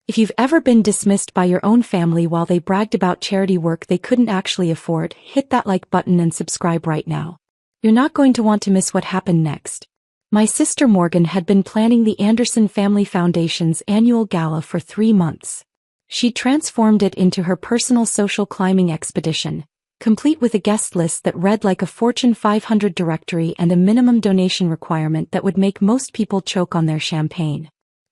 If you've ever been dismissed by your own family while they bragged about charity work they couldn't actually afford, hit that like button and subscribe right now. You're not going to want to miss what happened next. My sister Morgan had been planning the Anderson Family Foundation's annual gala for 3 months. She'd transformed it into her personal social climbing expedition, complete with a guest list that read like a Fortune 500 directory and a minimum donation requirement that would make most people choke on their champagne.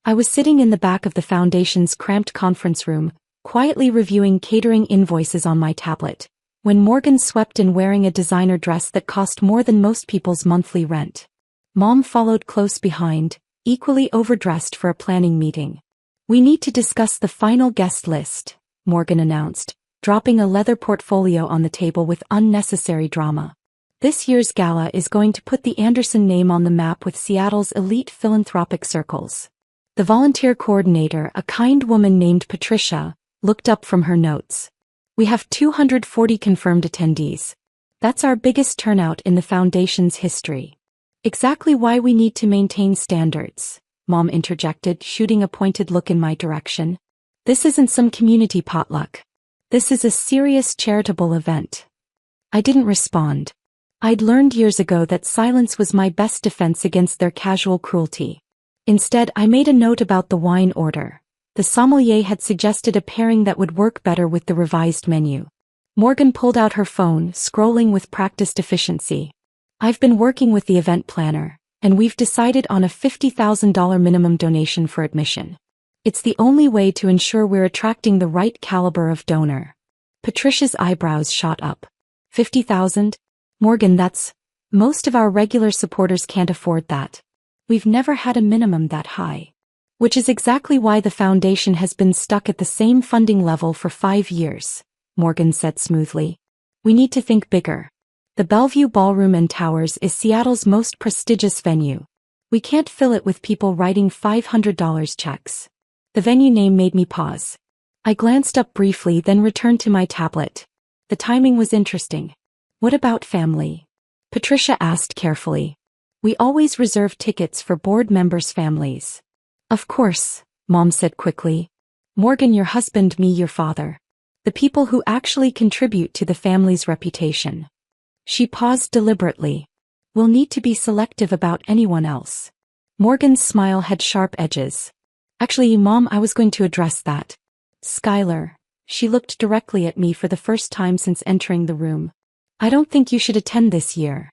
I was sitting in the back of the foundation's cramped conference room, quietly reviewing catering invoices on my tablet, when Morgan swept in wearing a designer dress that cost more than most people's monthly rent. Mom followed close behind, equally overdressed for a planning meeting. "We need to discuss the final guest list," Morgan announced, dropping a leather portfolio on the table with unnecessary drama. "This year's gala is going to put the Anderson name on the map with Seattle's elite philanthropic circles." The volunteer coordinator, a kind woman named Patricia, looked up from her notes. "We have 240 confirmed attendees. That's our biggest turnout in the foundation's history." "Exactly why we need to maintain standards," Mom interjected, shooting a pointed look in my direction. "This isn't some community potluck. This is a serious charitable event." I didn't respond. I'd learned years ago that silence was my best defense against their casual cruelty. Instead, I made a note about the wine order. The sommelier had suggested a pairing that would work better with the revised menu. Morgan pulled out her phone, scrolling with practiced efficiency. "I've been working with the event planner, and we've decided on a $50,000 minimum donation for admission. It's the only way to ensure we're attracting the right caliber of donor." Patricia's eyebrows shot up. 50,000? Morgan, most of our regular supporters can't afford that. We've never had a minimum that high. Which is exactly why the foundation has been stuck at the same funding level for 5 years, Morgan said smoothly. "We need to think bigger. The Bellevue Ballroom and Towers is Seattle's most prestigious venue. We can't fill it with people writing $500 checks." The venue name made me pause. I glanced up briefly, then returned to my tablet. The timing was interesting. "What about family?" Patricia asked carefully. "We always reserve tickets for board members' families." "Of course," Mom said quickly. "Morgan, your husband, me, your father. The people who actually contribute to the family's reputation." She paused deliberately. "We'll need to be selective about anyone else." Morgan's smile had sharp edges. "Actually, Mom, I was going to address that. Skylar." She looked directly at me for the first time since entering the room. "I don't think you should attend this year."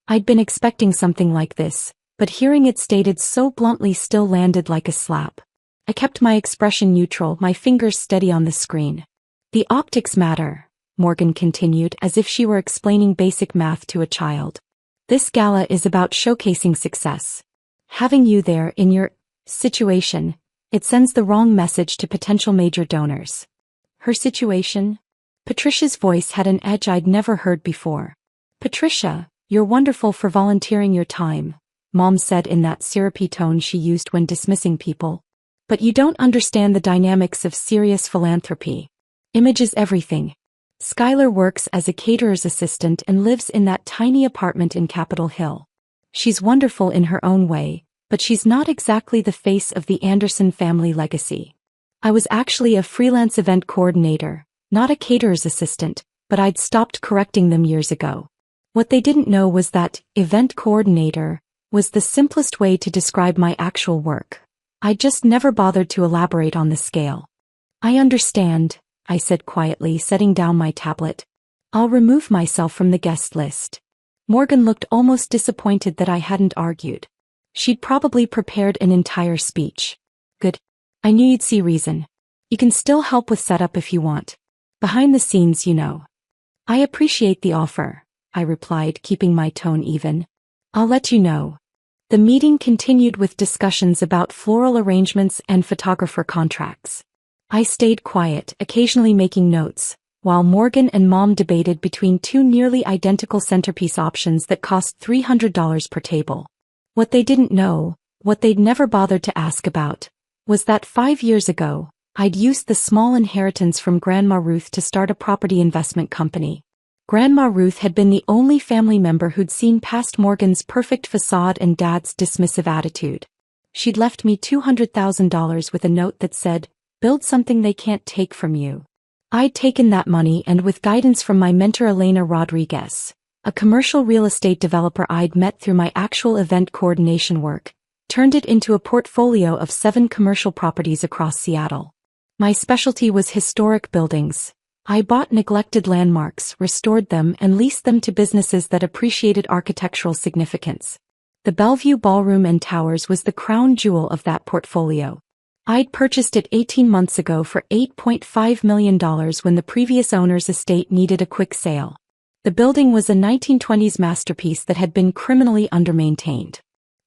I'd been expecting something like this, but hearing it stated so bluntly still landed like a slap. I kept my expression neutral, my fingers steady on the screen. "The optics matter," Morgan continued, as if she were explaining basic math to a child. "This gala is about showcasing success. Having you there in your situation, it sends the wrong message to potential major donors." Her situation? Patricia's voice had an edge I'd never heard before. "Patricia, you're wonderful for volunteering your time," Mom said in that syrupy tone she used when dismissing people. "But you don't understand the dynamics of serious philanthropy. Image is everything. Skylar works as a caterer's assistant and lives in that tiny apartment in Capitol Hill. She's wonderful in her own way, but she's not exactly the face of the Anderson family legacy. I was actually a freelance event coordinator, not a caterer's assistant, but I'd stopped correcting them years ago. What they didn't know was that event coordinator was the simplest way to describe my actual work. I just never bothered to elaborate on the scale." "I understand," I said quietly, setting down my tablet. "I'll remove myself from the guest list." Morgan looked almost disappointed that I hadn't argued. She'd probably prepared an entire speech. "Good. I knew you'd see reason. You can still help with setup if you want. Behind the scenes, you know." "I appreciate the offer," I replied, keeping my tone even. "I'll let you know." The meeting continued with discussions about floral arrangements and photographer contracts. I stayed quiet, occasionally making notes, while Morgan and Mom debated between 2 nearly identical centerpiece options that cost $300 per table. What they didn't know, what they'd never bothered to ask about, was that 5 years ago, I'd used the small inheritance from Grandma Ruth to start a property investment company. Grandma Ruth had been the only family member who'd seen past Morgan's perfect facade and Dad's dismissive attitude. She'd left me $200,000 with a note that said, Build something they can't take from you. I'd taken that money and with guidance from my mentor Elena Rodriguez, a commercial real estate developer I'd met through my actual event coordination work, turned it into a portfolio of 7 commercial properties across Seattle. My specialty was historic buildings. I bought neglected landmarks, restored them, and leased them to businesses that appreciated architectural significance. The Bellevue Ballroom and Towers was the crown jewel of that portfolio. I'd purchased it 18 months ago for $8.5 million when the previous owner's estate needed a quick sale. The building was a 1920s masterpiece that had been criminally undermaintained.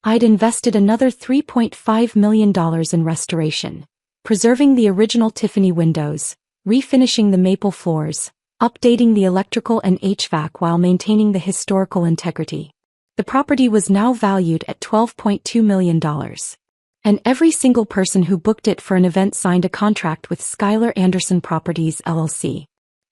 I'd invested another $3.5 million in restoration, preserving the original Tiffany windows, refinishing the maple floors, updating the electrical and HVAC while maintaining the historical integrity. The property was now valued at $12.2 million. And every single person who booked it for an event signed a contract with Schuyler Anderson Properties, LLC.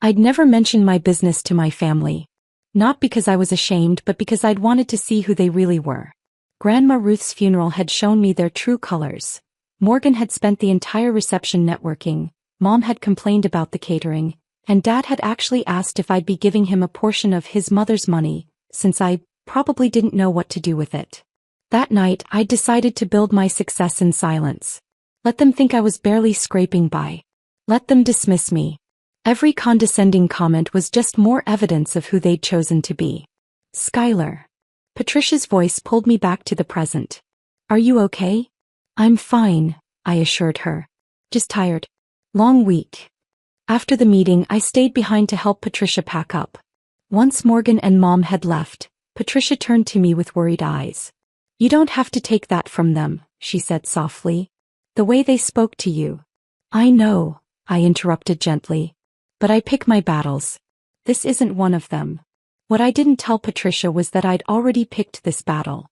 I'd never mentioned my business to my family. Not because I was ashamed but because I'd wanted to see who they really were. Grandma Ruth's funeral had shown me their true colors. Morgan had spent the entire reception networking, Mom had complained about the catering, and Dad had actually asked if I'd be giving him a portion of his mother's money, since I probably didn't know what to do with it. That night, I decided to build my success in silence. Let them think I was barely scraping by. Let them dismiss me. Every condescending comment was just more evidence of who they'd chosen to be. Schuyler. Patricia's voice pulled me back to the present. Are you okay? I'm fine, I assured her. Just tired. Long week. After the meeting, I stayed behind to help Patricia pack up. Once Morgan and Mom had left, Patricia turned to me with worried eyes. You don't have to take that from them, she said softly. The way they spoke to you. I know, I interrupted gently. But I pick my battles. This isn't one of them. What I didn't tell Patricia was that I'd already picked this battle.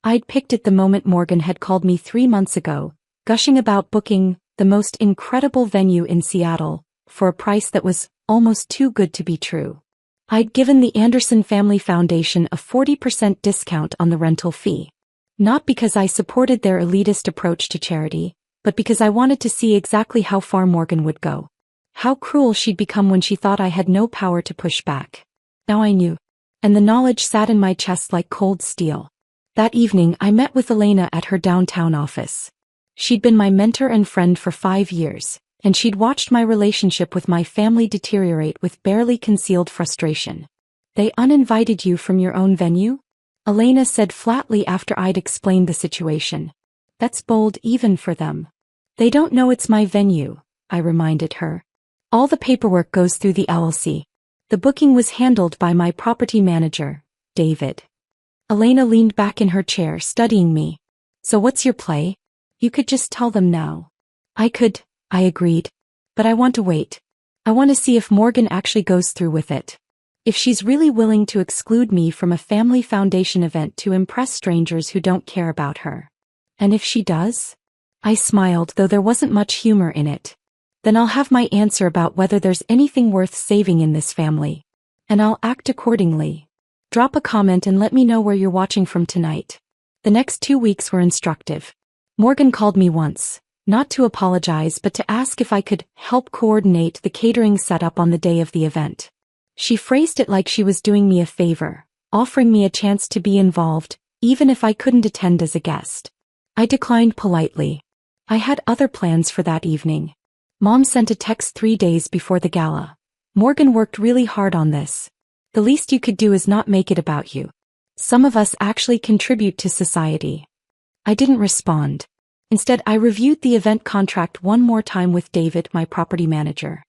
I'd picked it the moment Morgan had called me 3 months ago, gushing about booking the most incredible venue in Seattle, for a price that was almost too good to be true. I'd given the Anderson Family Foundation a 40% discount on the rental fee. Not because I supported their elitist approach to charity, but because I wanted to see exactly how far Morgan would go. How cruel she'd become when she thought I had no power to push back. Now I knew. And the knowledge sat in my chest like cold steel. That evening I met with Elena at her downtown office. She'd been my mentor and friend for 5 years, and she'd watched my relationship with my family deteriorate with barely concealed frustration. They uninvited you from your own venue? Elena said flatly after I'd explained the situation. That's bold even for them. They don't know it's my venue, I reminded her. All the paperwork goes through the LLC. The booking was handled by my property manager, David. Elena leaned back in her chair, studying me. So what's your play? You could just tell them now. I could, I agreed. But I want to wait. I want to see if Morgan actually goes through with it. If she's really willing to exclude me from a family foundation event to impress strangers who don't care about her. And if she does? I smiled, though there wasn't much humor in it. Then I'll have my answer about whether there's anything worth saving in this family. And I'll act accordingly. Drop a comment and let me know where you're watching from tonight. The next 2 weeks were instructive. Morgan called me once, not to apologize but to ask if I could help coordinate the catering setup on the day of the event. She phrased it like she was doing me a favor, offering me a chance to be involved, even if I couldn't attend as a guest. I declined politely. I had other plans for that evening. Mom sent a text 3 days before the gala. Morgan worked really hard on this. The least you could do is not make it about you. Some of us actually contribute to society. I didn't respond. Instead, I reviewed the event contract one more time with David, my property manager.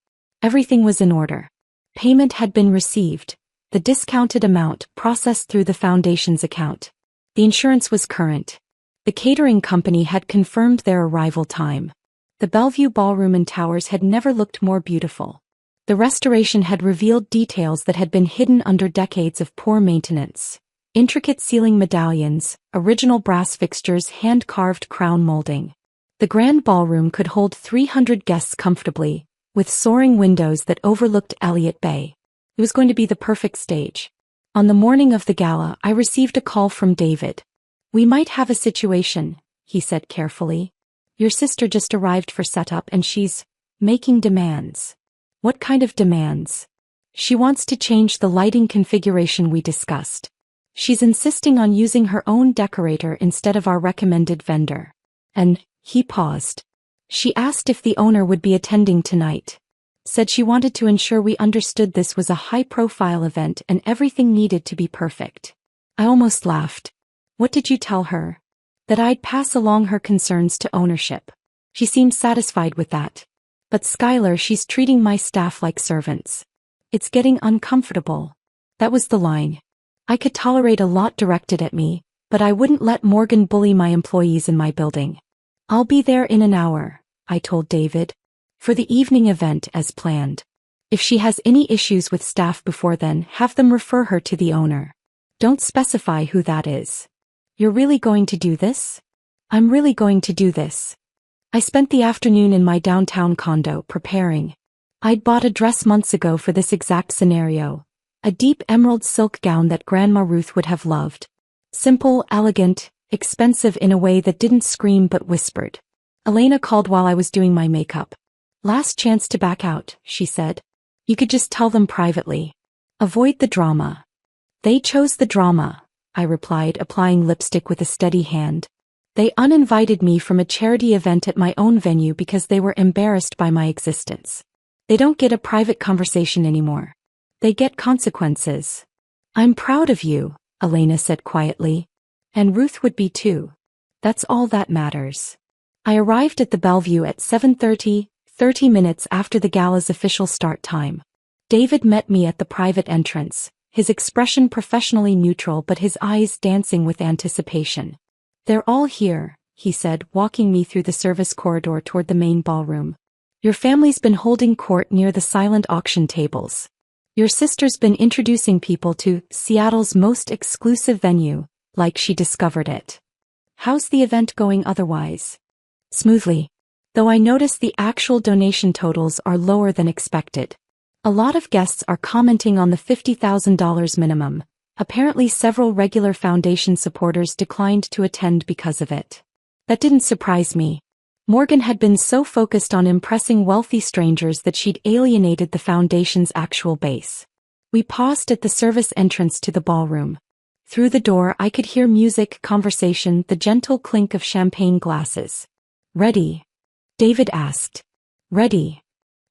Everything was in order. Payment had been received, the discounted amount processed through the foundation's account. The insurance was current. The catering company had confirmed their arrival time. The Bellevue Ballroom and Towers had never looked more beautiful. The restoration had revealed details that had been hidden under decades of poor maintenance. Intricate ceiling medallions, original brass fixtures, hand-carved crown molding. The grand ballroom could hold 300 guests comfortably, with soaring windows that overlooked Elliott Bay. It was going to be the perfect stage. On the morning of the gala, I received a call from David. We might have a situation, he said carefully. Your sister just arrived for setup and she's Making demands. What kind of demands? She wants to change the lighting configuration we discussed. She's insisting on using her own decorator instead of our recommended vendor. And, he paused. She asked if the owner would be attending tonight. Said she wanted to ensure we understood this was a high-profile event and everything needed to be perfect. I almost laughed. What did you tell her? That I'd pass along her concerns to ownership. She seemed satisfied with that. But Skylar, she's treating my staff like servants. It's getting uncomfortable. That was the line. I could tolerate a lot directed at me, but I wouldn't let Morgan bully my employees in my building. I'll be there in an hour, I told David. For the evening event as planned. If she has any issues with staff before then, have them refer her to the owner. Don't specify who that is. You're really going to do this? I'm really going to do this. I spent the afternoon in my downtown condo preparing. I'd bought a dress months ago for this exact scenario. A deep emerald silk gown that Grandma Ruth would have loved. Simple, elegant, expensive in a way that didn't scream but whispered. Elena called while I was doing my makeup. Last chance to back out, she said. You could just tell them privately. Avoid the drama. They chose the drama, I replied, applying lipstick with a steady hand. They uninvited me from a charity event at my own venue because they were embarrassed by my existence. They don't get a private conversation anymore. They get consequences. I'm proud of you, Elena said quietly. And Ruth would be too. That's all that matters. I arrived at the Bellevue at 7:30, 30 minutes after the gala's official start time. David met me at the private entrance, his expression professionally neutral but his eyes dancing with anticipation. They're all here, he said, walking me through the service corridor toward the main ballroom. Your family's been holding court near the silent auction tables. Your sister's been introducing people to Seattle's most exclusive venue, like she discovered it. How's the event going otherwise? Smoothly. Though I notice the actual donation totals are lower than expected. A lot of guests are commenting on the $50,000 minimum. Apparently several regular foundation supporters declined to attend because of it. That didn't surprise me. Morgan had been so focused on impressing wealthy strangers that she'd alienated the foundation's actual base. We paused at the service entrance to the ballroom. Through the door I could hear music, conversation, the gentle clink of champagne glasses. Ready? David asked. Ready.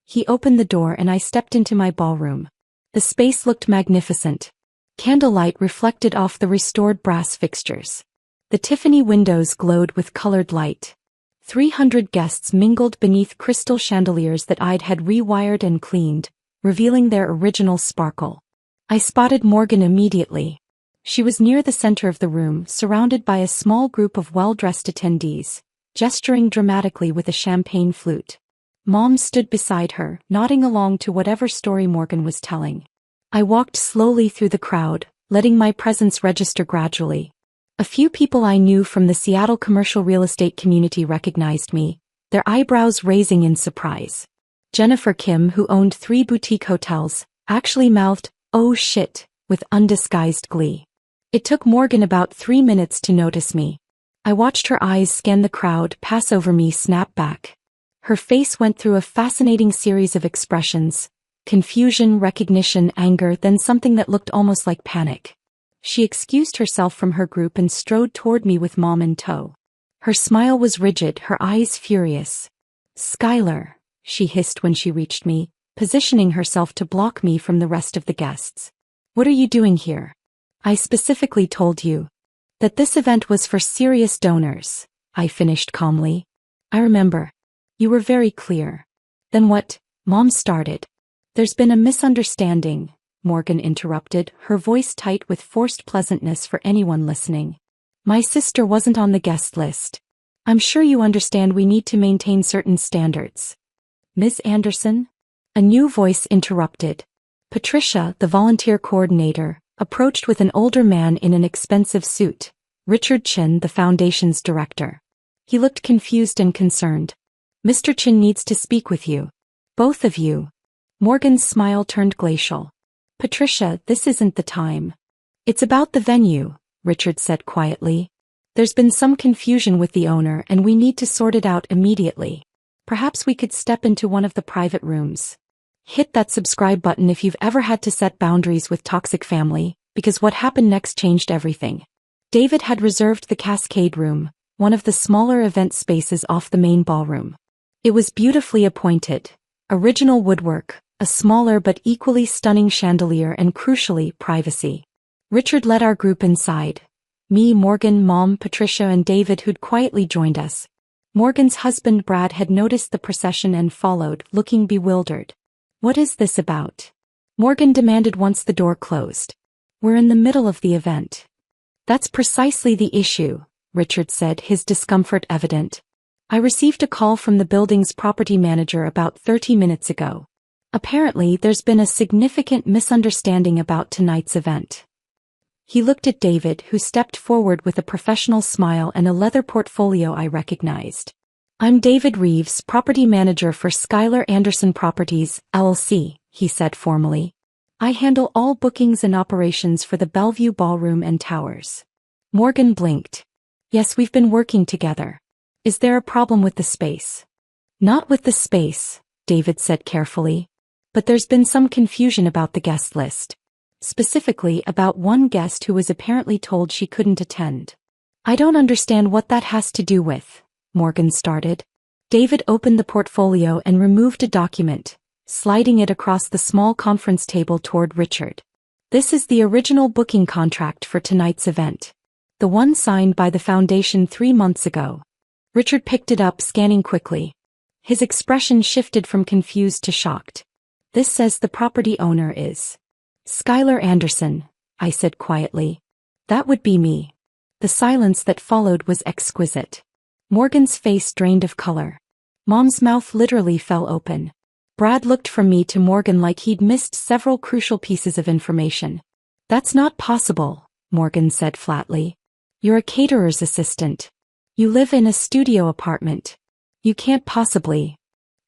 He opened the door and I stepped into my ballroom. The space looked magnificent. Candlelight reflected off the restored brass fixtures. The Tiffany windows glowed with colored light. 300 guests mingled beneath crystal chandeliers that I'd had rewired and cleaned, revealing their original sparkle. I spotted Morgan immediately. She was near the center of the room, surrounded by a small group of well-dressed attendees, gesturing dramatically with a champagne flute. Mom stood beside her, nodding along to whatever story Morgan was telling. I walked slowly through the crowd, letting my presence register gradually. A few people I knew from the Seattle commercial real estate community recognized me, their eyebrows raising in surprise. Jennifer Kim, who owned 3 boutique hotels, actually mouthed, "Oh shit," with undisguised glee. It took Morgan about 3 minutes to notice me. I watched her eyes scan the crowd, pass over me, snap back. Her face went through a fascinating series of expressions: confusion, recognition, anger, then something that looked almost like panic. She excused herself from her group and strode toward me with Mom in tow. Her smile was rigid, her eyes furious. "Skylar," she hissed when she reached me, positioning herself to block me from the rest of the guests. "What are you doing here? I specifically told you that this event was for serious donors," I finished calmly. "I remember. You were very clear." "Then what?" Mom started. "There's been a misunderstanding," Morgan interrupted, her voice tight with forced pleasantness for anyone listening. "My sister wasn't on the guest list. I'm sure you understand we need to maintain certain standards." "Ms. Anderson?" A new voice interrupted. Patricia, the volunteer coordinator, approached with an older man in an expensive suit, Richard Chin, the foundation's director. He looked confused and concerned. "Mr. Chin needs to speak with you. Both of you." Morgan's smile turned glacial. "Patricia, this isn't the time. It's about the venue," Richard said quietly. "There's been some confusion with the owner and we need to sort it out immediately." Perhaps we could step into one of the private rooms. Hit that subscribe button if you've ever had to set boundaries with toxic family, because what happened next changed everything. David had reserved the Cascade Room, one of the smaller event spaces off the main ballroom. It was beautifully appointed. Original woodwork, a smaller but equally stunning chandelier, and crucially, privacy. Richard led our group inside. Me, Morgan, Mom, Patricia, and David, who'd quietly joined us. Morgan's husband Brad had noticed the procession and followed, looking bewildered. "What is this about?" Morgan demanded once the door closed. "We're in the middle of the event." "That's precisely the issue," Richard said, his discomfort evident. "I received a call from the building's property manager about 30 minutes ago. Apparently, there's been a significant misunderstanding about tonight's event." He looked at David, who stepped forward with a professional smile and a leather portfolio I recognized. "I'm David Reeves, property manager for Schuyler Anderson Properties, LLC, he said formally. "I handle all bookings and operations for the Bellevue Ballroom and Towers." Morgan blinked. "Yes, we've been working together. Is there a problem with the space?" "Not with the space," David said carefully. "But there's been some confusion about the guest list. Specifically about one guest who was apparently told she couldn't attend." "I don't understand what that has to do with," Morgan started. David opened the portfolio and removed a document, sliding it across the small conference table toward Richard. "This is the original booking contract for tonight's event. The one signed by the foundation 3 months ago." Richard picked it up, scanning quickly. His expression shifted from confused to shocked. "This says the property owner is Schuyler Anderson," I said quietly. "That would be me." The silence that followed was exquisite. Morgan's face drained of color. Mom's mouth literally fell open. Brad looked from me to Morgan like he'd missed several crucial pieces of information. "That's not possible," Morgan said flatly. "You're a caterer's assistant. You live in a studio apartment. You can't possibly."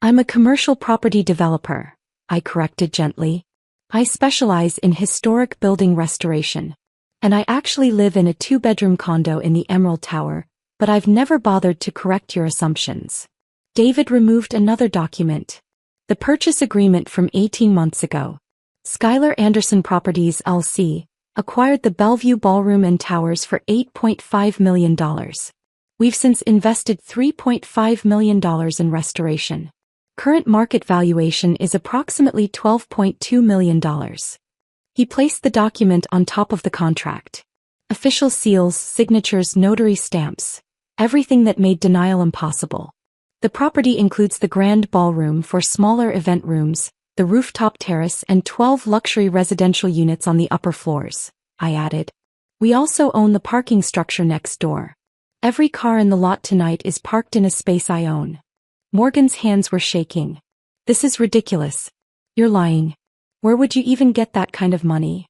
"I'm a commercial property developer," I corrected gently. "I specialize in historic building restoration. And I actually live in a 2-bedroom condo in the Emerald Tower, but I've never bothered to correct your assumptions." David removed another document. The purchase agreement from 18 months ago. Schuyler Anderson Properties, LC, acquired the Bellevue Ballroom and Towers for $8.5 million. We've since invested $3.5 million in restoration. Current market valuation is approximately $12.2 million. He placed the document on top of the contract. Official seals, signatures, notary stamps. Everything that made denial impossible. The property includes the grand ballroom for smaller event rooms, the rooftop terrace, and 12 luxury residential units on the upper floors, I added. We also own the parking structure next door. Every car in the lot tonight is parked in a space I own. Morgan's hands were shaking. "This is ridiculous. You're lying. Where would you even get that kind of money?"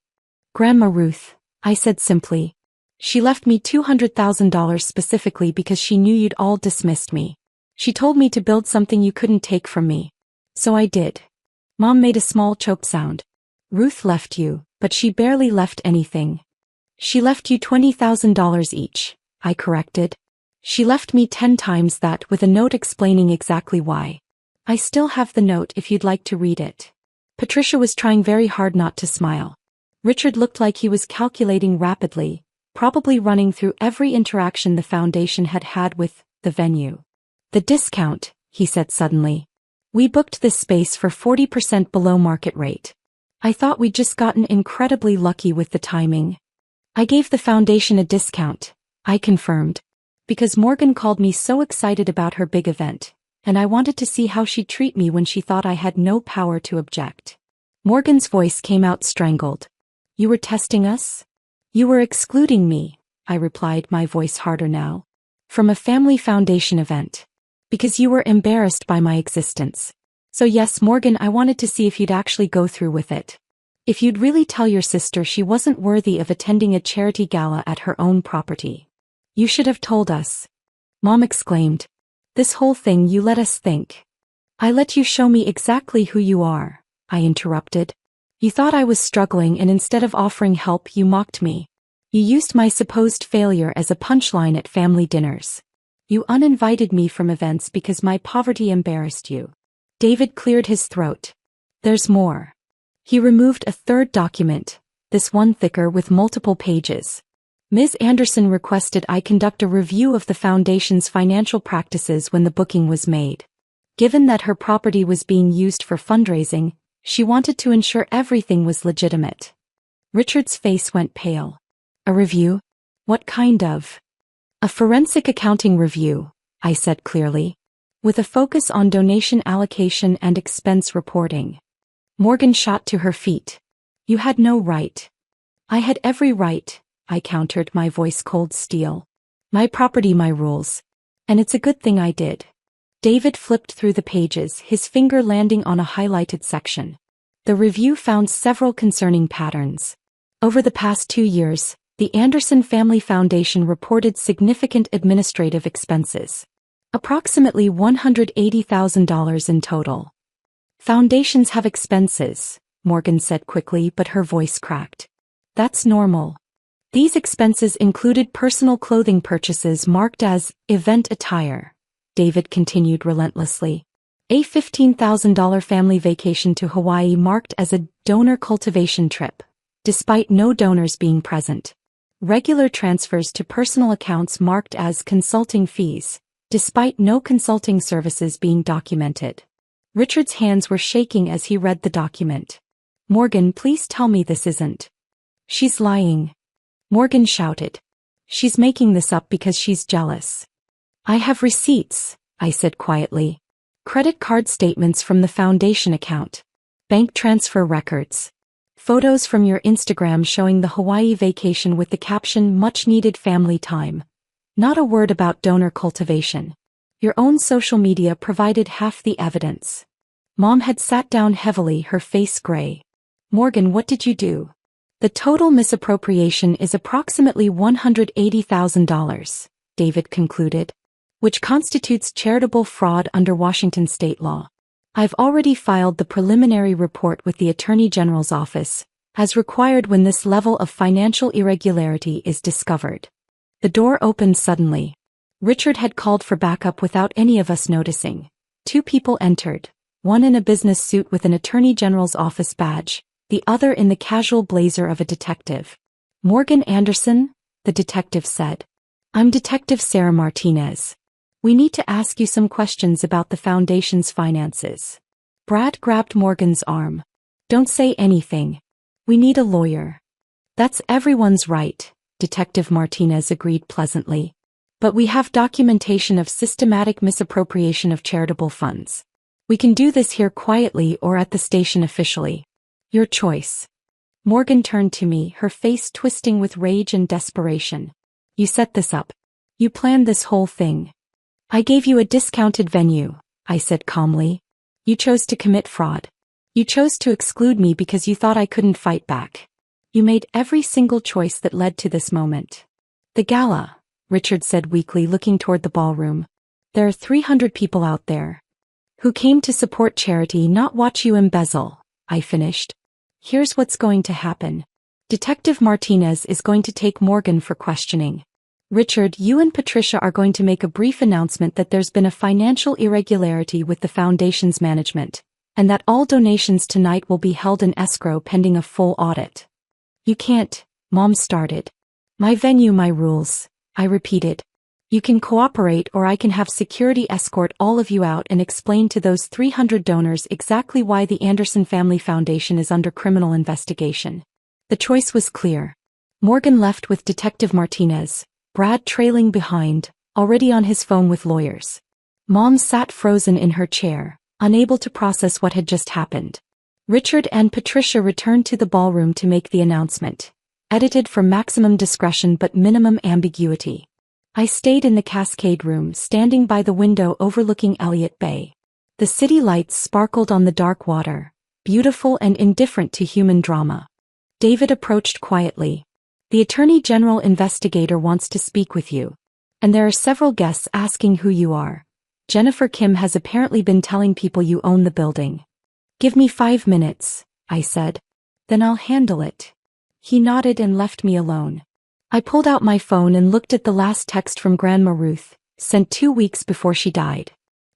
"Grandma Ruth," I said simply. "She left me $200,000 specifically because she knew you'd all dismissed me. She told me to build something you couldn't take from me. So I did." Mom made a small choked sound. "Ruth left you, but she barely left anything." "She left you $20,000 each," I corrected. "She left me 10 times that, with a note explaining exactly why. I still have the note if you'd like to read it." Patricia was trying very hard not to smile. Richard looked like he was calculating rapidly, probably running through every interaction the foundation had had with the venue. "The discount," he said suddenly. "We booked this space for 40% below market rate. I thought we'd just gotten incredibly lucky with the timing." "I gave the foundation a discount," I confirmed. "Because Morgan called me so excited about her big event, and I wanted to see how she'd treat me when she thought I had no power to object." Morgan's voice came out strangled. "You were testing us? You were excluding me," I replied, my voice harder now. "From a family foundation event. Because you were embarrassed by my existence. So yes, Morgan, I wanted to see if you'd actually go through with it. If you'd really tell your sister she wasn't worthy of attending a charity gala at her own property. You should have told us." Mom exclaimed. "This whole thing you let us think." "I let you show me exactly who you are," I interrupted. "You thought I was struggling, and instead of offering help you mocked me. You used my supposed failure as a punchline at family dinners. You uninvited me from events because my poverty embarrassed you. David cleared his throat. There's more. He removed a third document, this one thicker with multiple pages. Ms. Anderson requested I conduct a review of the foundation's financial practices when the booking was made. Given that her property was being used for fundraising, she wanted to ensure everything was legitimate. Richard's face went pale. A review? What kind of? A forensic accounting review, I said clearly, with a focus on donation allocation and expense reporting. Morgan shot to her feet. You had no right. I had every right, I countered, my voice cold steel. My property, my rules. And it's a good thing I did. David flipped through the pages, his finger landing on a highlighted section. The review found several concerning patterns. Over the past 2 years, the Anderson Family Foundation reported significant administrative expenses. Approximately $180,000 in total. Foundations have expenses, Morgan said quickly, but her voice cracked. That's normal. These expenses included personal clothing purchases marked as event attire, David continued relentlessly. A $15,000 family vacation to Hawaii marked as a donor cultivation trip, despite no donors being present. Regular transfers to personal accounts marked as consulting fees, despite no consulting services being documented. Richard's hands were shaking as he read the document. Morgan, please tell me this isn't. She's lying. Morgan shouted. She's making this up because she's jealous. I have receipts, I said quietly. Credit card statements from the foundation account. Bank transfer records. Photos from your Instagram showing the Hawaii vacation with the caption "Much needed family time." Not a word about donor cultivation. Your own social media provided half the evidence. Mom had sat down heavily, her face gray. Morgan, what did you do? The total misappropriation is approximately $180,000, David concluded, which constitutes charitable fraud under Washington state law. I've already filed the preliminary report with the Attorney General's office, as required when this level of financial irregularity is discovered. The door opened suddenly. Richard had called for backup without any of us noticing. 2 people entered, one in a business suit with an Attorney General's office badge, the other in the casual blazer of a detective. Morgan Anderson, the detective said. I'm Detective Sarah Martinez. We need to ask you some questions about the foundation's finances. Brad grabbed Morgan's arm. Don't say anything. We need a lawyer. That's everyone's right, Detective Martinez agreed pleasantly. But we have documentation of systematic misappropriation of charitable funds. We can do this here quietly or at the station officially. Your choice. Morgan turned to me, her face twisting with rage and desperation. You set this up. You planned this whole thing. I gave you a discounted venue, I said calmly. You chose to commit fraud. You chose to exclude me because you thought I couldn't fight back. You made every single choice that led to this moment. The gala, Richard said weakly, looking toward the ballroom. There are 300 people out there who came to support charity, not watch you embezzle, I finished. Here's what's going to happen. Detective Martinez is going to take Morgan for questioning. Richard, you and Patricia are going to make a brief announcement that there's been a financial irregularity with the foundation's management, and that all donations tonight will be held in escrow pending a full audit. You can't, Mom started. My venue, my rules, I repeated. You can cooperate or I can have security escort all of you out and explain to those 300 donors exactly why the Anderson Family Foundation is under criminal investigation. The choice was clear. Morgan left with Detective Martinez, Brad trailing behind, already on his phone with lawyers. Mom sat frozen in her chair, unable to process what had just happened. Richard and Patricia returned to the ballroom to make the announcement, edited for maximum discretion but minimum ambiguity. I stayed in the Cascade Room, standing by the window overlooking Elliott Bay. The city lights sparkled on the dark water, beautiful and indifferent to human drama. David approached quietly. The Attorney General investigator wants to speak with you. And there are several guests asking who you are. Jennifer Kim has apparently been telling people you own the building. Give me 5 minutes, I said. Then I'll handle it. He nodded and left me alone. I pulled out my phone and looked at the last text from Grandma Ruth, sent 2 weeks before she died.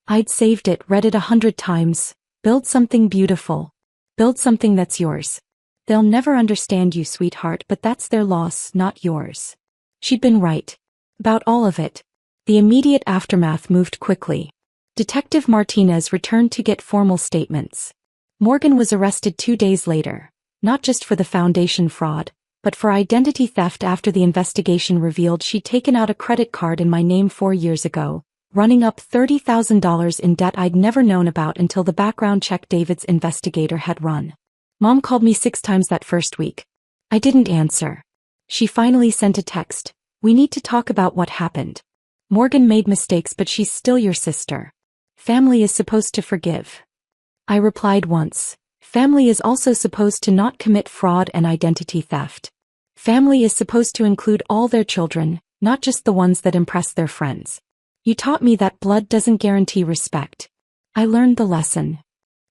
I'd saved it, read it 100 times. Build something beautiful. Build something that's yours. They'll never understand you, sweetheart, but that's their loss, not yours. She'd been right. About all of it. The immediate aftermath moved quickly. Detective Martinez returned to get formal statements. Morgan was arrested 2 days later, not just for the foundation fraud, but for identity theft after the investigation revealed she'd taken out a credit card in my name 4 years ago, running up $30,000 in debt I'd never known about until the background check David's investigator had run. Mom called me 6 times that first week. I didn't answer. She finally sent a text. We need to talk about what happened. Morgan made mistakes, but she's still your sister. Family is supposed to forgive. I replied once. Family is also supposed to not commit fraud and identity theft. Family is supposed to include all their children, not just the ones that impress their friends. You taught me that blood doesn't guarantee respect. I learned the lesson.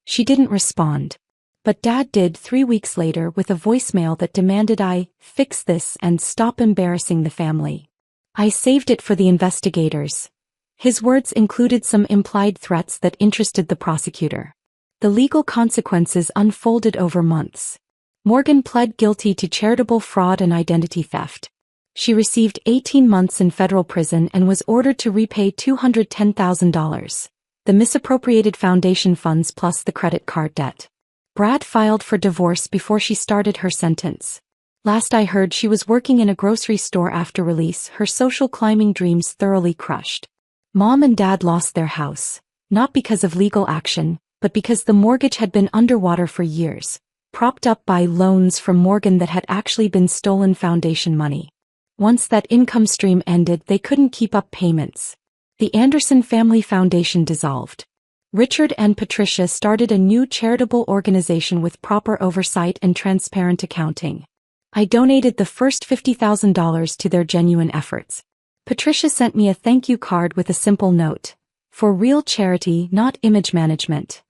She didn't respond. But Dad did 3 weeks later with a voicemail that demanded I fix this and stop embarrassing the family. I saved it for the investigators. His words included some implied threats that interested the prosecutor. The legal consequences unfolded over months. Morgan pled guilty to charitable fraud and identity theft. She received 18 months in federal prison and was ordered to repay $210,000, the misappropriated foundation funds plus the credit card debt. Brad filed for divorce before she started her sentence. Last I heard, she was working in a grocery store after release, her social climbing dreams thoroughly crushed. Mom and Dad lost their house, not because of legal action, but because the mortgage had been underwater for years, propped up by loans from Morgan that had actually been stolen foundation money. Once that income stream ended, they couldn't keep up payments. The Anderson Family Foundation dissolved. Richard and Patricia started a new charitable organization with proper oversight and transparent accounting. I donated the first $50,000 to their genuine efforts. Patricia sent me a thank you card with a simple note. For real charity, not image management.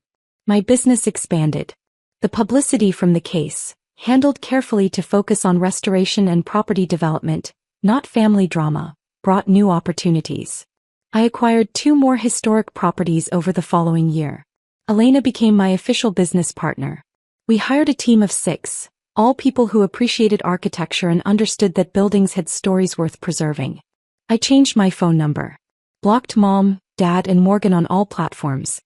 My business expanded. The publicity from the case, handled carefully to focus on restoration and property development, not family drama, brought new opportunities. I acquired 2 more historic properties over the following year. Elena became my official business partner. We hired a team of 6, all people who appreciated architecture and understood that buildings had stories worth preserving. I changed my phone number. Blocked Mom, Dad, and Morgan on all platforms.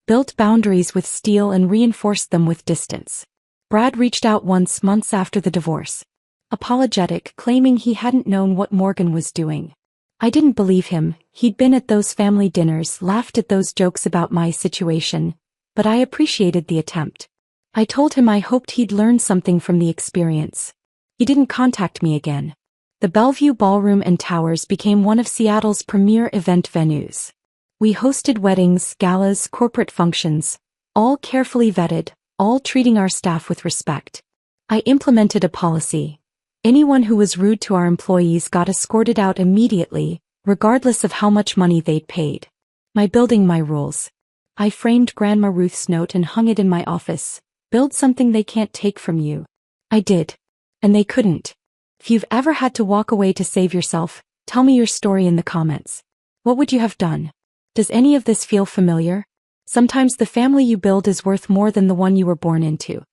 Built boundaries with steel and reinforced them with distance. Brad reached out once, months after the divorce. Apologetic, claiming he hadn't known what Morgan was doing. I didn't believe him. He'd been at those family dinners, laughed at those jokes about my situation, but I appreciated the attempt. I told him I hoped he'd learn something from the experience. He didn't contact me again. The Bellevue Ballroom and Towers became one of Seattle's premier event venues. We hosted weddings, galas, corporate functions, all carefully vetted, all treating our staff with respect. I implemented a policy. Anyone who was rude to our employees got escorted out immediately, regardless of how much money they'd paid. My building, my rules. I framed Grandma Ruth's note and hung it in my office. Build something they can't take from you. I did. And they couldn't. If you've ever had to walk away to save yourself, tell me your story in the comments. What would you have done? Does any of this feel familiar? Sometimes the family you build is worth more than the one you were born into.